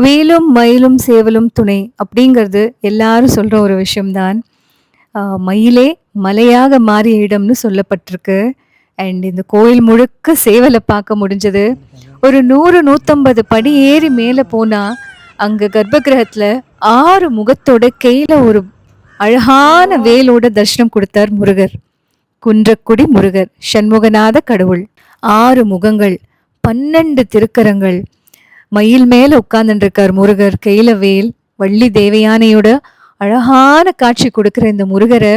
வேலும் மயிலும் சேவலும் துணை அப்படிங்கிறது எல்லாரும் சொல்ற ஒரு விஷயம்தான். மயிலே மலையாக மாறிய இடம்னு சொல்லப்பட்டிருக்கு. அண்ட் இந்த கோயில் முழுக்க சேவல பார்க்க முடிஞ்சது. ஒரு 100, 150 படி ஏறி மேல போனா, அங்க கர்ப்பகிரகத்துல 6 முகத்தோட கையில ஒரு அழகான வேலோட தரிசனம் குடுத்தார் முருகர். குன்றக்குடி முருகர், சண்முகநாத கடவுள். 6 முகங்கள், 12 திருக்கரங்கள். மயில் மேல உட்கார்ந்துருக்கார் முருகர், கையில வேல். வள்ளி தேவயானையோட அழகான காட்சி கொடுக்கிற இந்த முருகரை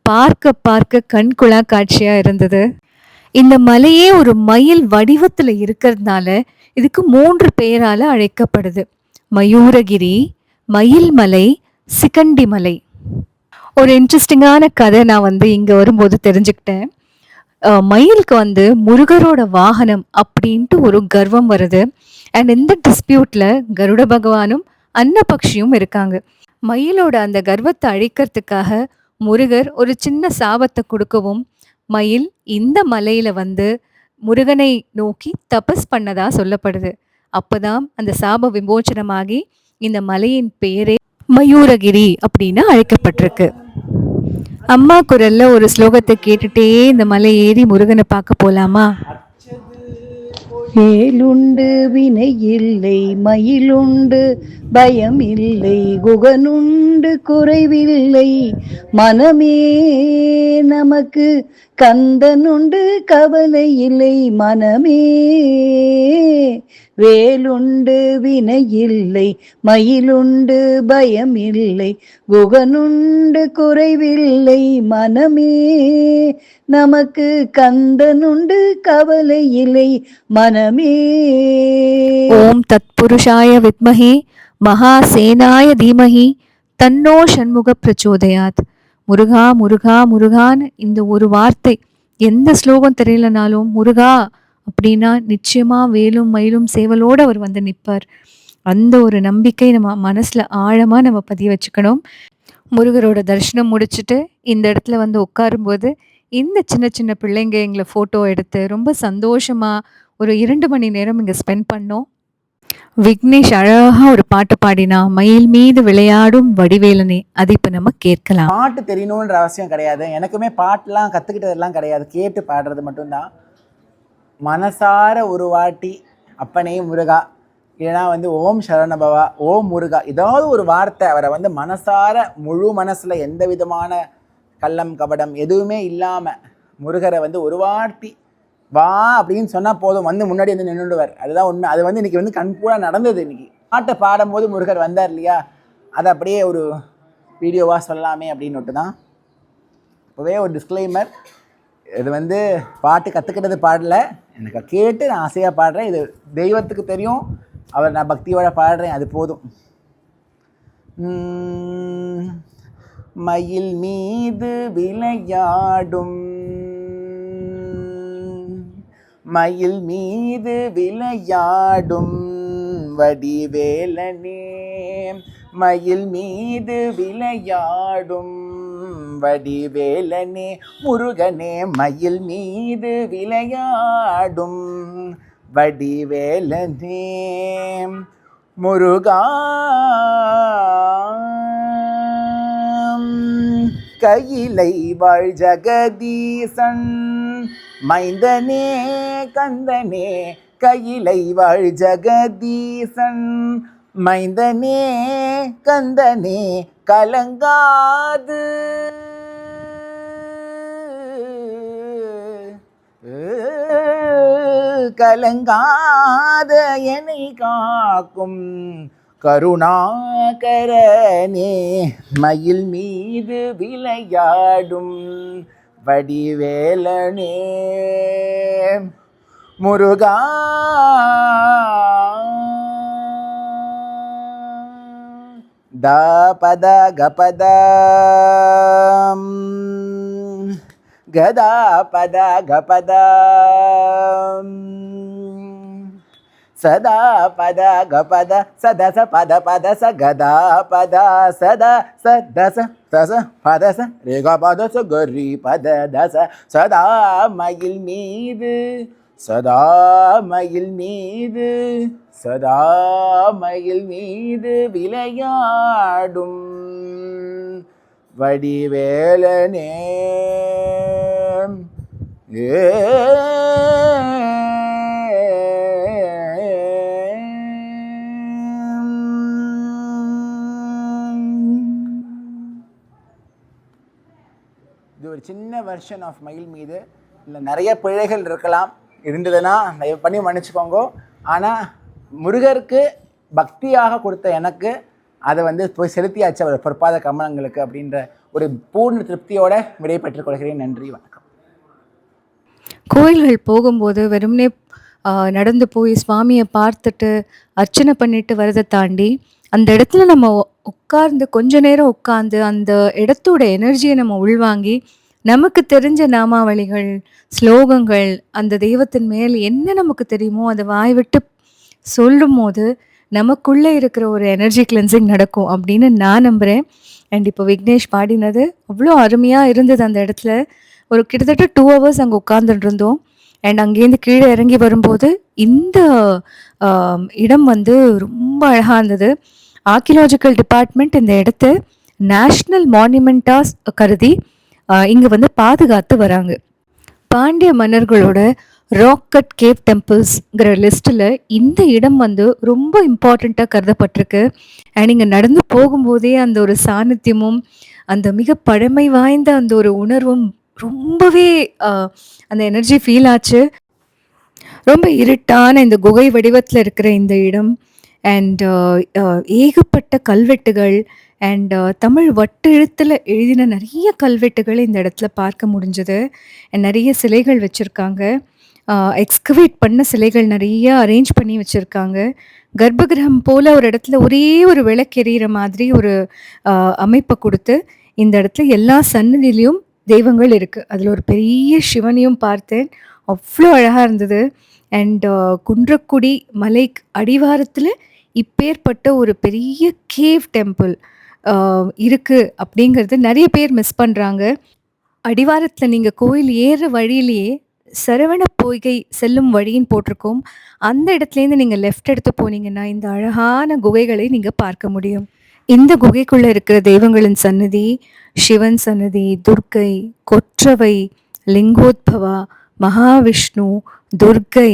பார்க்க பார்க்க கண்குளா காட்சியா இருந்தது. இந்த மலையே ஒரு மயில் வடிவத்துல இருக்கிறதுனால இதுக்கு 3 பெயரால அழைக்கப்படுது. மயூரகிரி, மயில்மலை, சிகண்டி மலை. ஒரு இன்ட்ரெஸ்டிங்கான கதை நான் இங்க வரும்போது தெரிஞ்சுக்கிட்டேன். மயிலுக்கு முருகரோட வாகனம் அப்படின்ட்டு ஒரு கர்வம் வருது. அண்ட் இந்த டிஸ்பியூட்ல கருட பகவானும் அன்னபக்ஷியும் இருக்காங்க. மயிலோட அந்த கர்வத்தை அழிக்கிறதுக்காக முருகர் ஒரு சின்ன சாபத்தை கொடுக்கவும், மயில் இந்த மலையில முருகனை நோக்கி தபஸ் பண்ணதா சொல்லப்படுது. அப்பதான் அந்த சாப விமோச்சனமாகி இந்த மலையின் பெயரே மயூரகிரி அப்படின்னு அழைக்கப்பட்டிருக்கு. அம்மா குரல்ல ஒரு ஸ்லோகத்தை கேட்டுட்டே இந்த மலை ஏறி முருகனை பார்க்க போலாமா? வேலுண்டு வினை இல்லை, மயிலுண்டு பயம் இல்லை, குகனுண்டு குறைவில்லை, மனமே நமக்கு கந்தனுண்டு கவலை இல்லை, மனமே. வேலுண்டு வினை இல்லை, மயிலுண்டு பயம் இல்லை, குகனுண்டு குறைவில்லை, மனமே நமக்கு கந்தனுண்டு கவலை இல்லை, மனமே. ஓம் தத்புருஷாய வித்மஹே மகாசேனாய தீமஹி தன்னோ ஷண்முக பிரச்சோதயாத். முருகா முருகா முருகான்னு இந்த ஒரு வார்த்தை, எந்த ஸ்லோகம் தெரியலனாலும் முருகா அப்படின்னா நிச்சயமா வேலும் மயிலும் சேவலோடு அவர் நிற்பார். அந்த ஒரு நம்பிக்கை நம்ம மனசுல ஆழமா நம்ம பதிய வச்சுக்கணும். முருகரோட தரிசனம் முடிச்சுட்டு இந்த இடத்துல உட்காரும்போது இந்த சின்ன சின்ன பிள்ளைங்க எங்களை ஃபோட்டோ எடுத்து ரொம்ப சந்தோஷமா ஒரு 2 மணி நேரம் இங்கே ஸ்பெண்ட் பண்ணோம். விக்னேஷ் அழகா ஒரு பாட்டு பாடினா, மயில் மீது விளையாடும் வடிவேலனே. அது இப்போ நம்ம கேட்கலாம். பாட்டு தெரியணுன்ற அவசியம் கிடையாது. எனக்குமே பாட்டுலாம் கற்றுக்கிட்டதெல்லாம் கிடையாது, கேட்டு பாடுறது மட்டும்தான். மனசார ஒரு வாட்டி அப்பனே முருகா, இல்லைனா ஓம் சரணபவா, ஓம் முருகா, ஏதாவது ஒரு வார்த்தை அவரை மனசார முழு மனசில் எந்த விதமான கள்ளம் கபடம் எதுவுமே இல்லாமல் முருகரை ஒரு வாட்டி வா அப்படின்னு சொன்னால் போதும், முன்னாடி நின்றுடுவார். அதுதான் உண்மை. அது இன்னைக்கு கண்கூடாக நடந்தது. இன்னைக்கு பாட்டை பாடும்போது முருகர் வந்தார் இல்லையா, அதை அப்படியே ஒரு வீடியோவாக சொல்லலாமே அப்படின்னுட்டு தான். இப்போவே ஒரு டிஸ்க்ளைமர், இது பாட்டு கற்றுக்கிட்டது பாடலை, எனக்கு கேட்டு நான் ஆசையாக பாடுறேன். இது தெய்வத்துக்கு தெரியும், அவர் நான் பக்தியோட பாடுறேன், அது போதும். மயில் மீது விளையாடும், மயில் மீது விளையாடும் வடிவேலனே, மயில் மீது விளையாடும் வடிவேலனே, முருகனே மயில் மீது விளையாடும் வடிவேலனே, முருகா கையிலை வாழ் ஜகதீசன் மைந்தனே கந்தனே, கையிலை வாழ் ஜகதீசன் மைந்தனே கந்தனே, கலங்காது கலங்காத என்னை காக்கும் கருணாகரனே, மயில் மீது விளையாடும் வடிவேலனே, முருகா த பத கபத கதா பத கபத சதா பத கபத சதச பத பத ச கதா பத சத சதச தச பதச ரேகா பத ச கரி பத தச, சதா மயில் மீது சதா மயில் மீது சதா மயில் மீது விளையாடும் வடிவேலனே ஏ இது ஒரு சின்ன வெர்ஷன் ஆஃப் மயில் மீது. இல்லை நிறைய பிழைகள் இருக்கலாம், இருந்ததுன்னா தயவு பண்ணி மன்னிச்சுக்கோங்க. ஆனால் முருகருக்கு பக்தியாக கொடுத்த எனக்கு அதை வந்து போய் செலுத்தியாச்சு அவர் பொற்பாத கமலங்களுக்கு அப்படின்ற ஒரு பூர்ண திருப்தியோட விடை பெற்றுக் கொள்கிறேன். நன்றி, வணக்கம். கோயில்கள் போகும்போது வெறுமனே நடந்து போய் சுவாமியை பார்த்துட்டு அர்ச்சனை பண்ணிட்டு வரதை தாண்டி அந்த இடத்துல நம்ம உட்கார்ந்து கொஞ்ச நேரம் உட்கார்ந்து அந்த இடத்தோட எனர்ஜியை நம்ம உள்வாங்கி நமக்கு தெரிஞ்ச நாமாவளிகள், ஸ்லோகங்கள், அந்த தெய்வத்தின் மேல் என்ன நமக்கு தெரியுமோ அதை வாய் விட்டு சொல்லும் போது நமக்குள்ளே இருக்கிற ஒரு எனர்ஜி கிளென்சிங் நடக்கும் அப்படின்னு நான் நம்புகிறேன். அண்ட் இப்போ விக்னேஷ் பாடினது அவ்வளோ அருமையாக இருந்தது. அந்த இடத்துல ஒரு கிட்டத்தட்ட 2 hours அங்கே உட்கார்ந்துட்டு இருந்தோம். அண்ட் அங்கேருந்து கீழே இறங்கி வரும்போது இந்த இடம் வந்து ரொம்ப அழகாக இருந்தது. ஆர்கியலாஜிக்கல் டிபார்ட்மெண்ட் இந்த இடத்த நேஷ்னல் மான்யூமெண்ட்டாக கருதி இங்கே வந்து பாதுகாத்து வராங்க. பாண்டிய மன்னர்களோட ராக் கட் கேவ் டெம்பிள்ஸ்ங்கிற லிஸ்ட்டில் இந்த இடம் வந்து ரொம்ப இம்பார்ட்டண்ட்டாக கருதப்பட்டிருக்கு. அண்ட் இங்கே நடந்து போகும்போதே அந்த ஒரு சாநித்தியமும் அந்த மிக பழமை வாய்ந்த அந்த ஒரு உணர்வும் ரொம்பவே அந்த எனர்ஜி ஃபீல் ஆச்சு. ரொம்ப இருட்டான இந்த குகை வடிவத்தில் இருக்கிற இந்த இடம் அண்ட் ஏகப்பட்ட கல்வெட்டுகள் அண்ட் தமிழ் வட்டெழுத்தில் எழுதின நிறைய கல்வெட்டுகள் இந்த இடத்துல பார்க்க முடிஞ்சது. அண்ட் நிறைய சிலைகள் வச்சுருக்காங்க, எக்ஸ்கவேட் பண்ண சிலைகள் நிறைய அரேஞ்ச் பண்ணி வச்சுருக்காங்க. கர்ப்பகிரகம் போல் ஒரு இடத்துல ஒரே ஒரு விளக்கு எரியிற மாதிரி ஒரு அமைப்பை கொடுத்து இந்த இடத்துல எல்லா சன்னதியிலையும் தெய்வங்கள் இருக்குது. அதில் ஒரு பெரிய சிவனையும் பார்த்தேன், அவ்வளோ அழகாக இருந்தது. அண்ட் குன்றக்குடி மலை அடிவாரத்தில் இப்பேற்பட்ட ஒரு பெரிய கேவ் டெம்பிள் இருக்குது அப்படிங்கிறது நிறைய பேர் மிஸ் பண்ணுறாங்க. அடிவாரத்தில் நீங்கள் கோயில் ஏறுற வழியிலேயே சரவண பொய்கை செல்லும் வழின்னு போட்டிருக்கோம். அந்த இடத்துலேருந்து நீங்கள் லெஃப்ட் எடுத்து போனீங்கன்னா இந்த அழகான குகைகளை நீங்கள் பார்க்க முடியும். இந்த குகைக்குள்ளே இருக்கிற தெய்வங்களின் சன்னதி சிவன் சன்னதி, துர்க்கை, கொற்றவை, லிங்கோத்பவா, மகாவிஷ்ணு, துர்க்கை,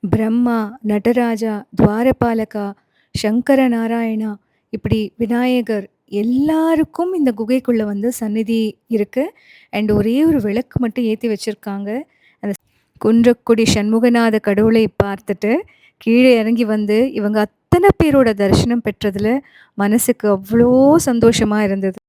பிரம்மா, நடராஜா, துவாரபாலகா, சங்கர நாராயணா, இப்படி விநாயகர் எல்லாருக்கும் இந்த குகைக்குள்ளே வந்து சந்நிதி இருக்குது. அண்ட் ஒரே ஒரு விளக்கு மட்டும் ஏற்றி வச்சுருக்காங்க. அந்த குன்றக்குடி சண்முகநாத கடவுளை பார்த்துட்டு கீழே இறங்கி வந்து இவங்க அத்தனை பேரோட தரிசனம் பெற்றதில் மனசுக்கு அவ்வளோ சந்தோஷமாக இருந்தது.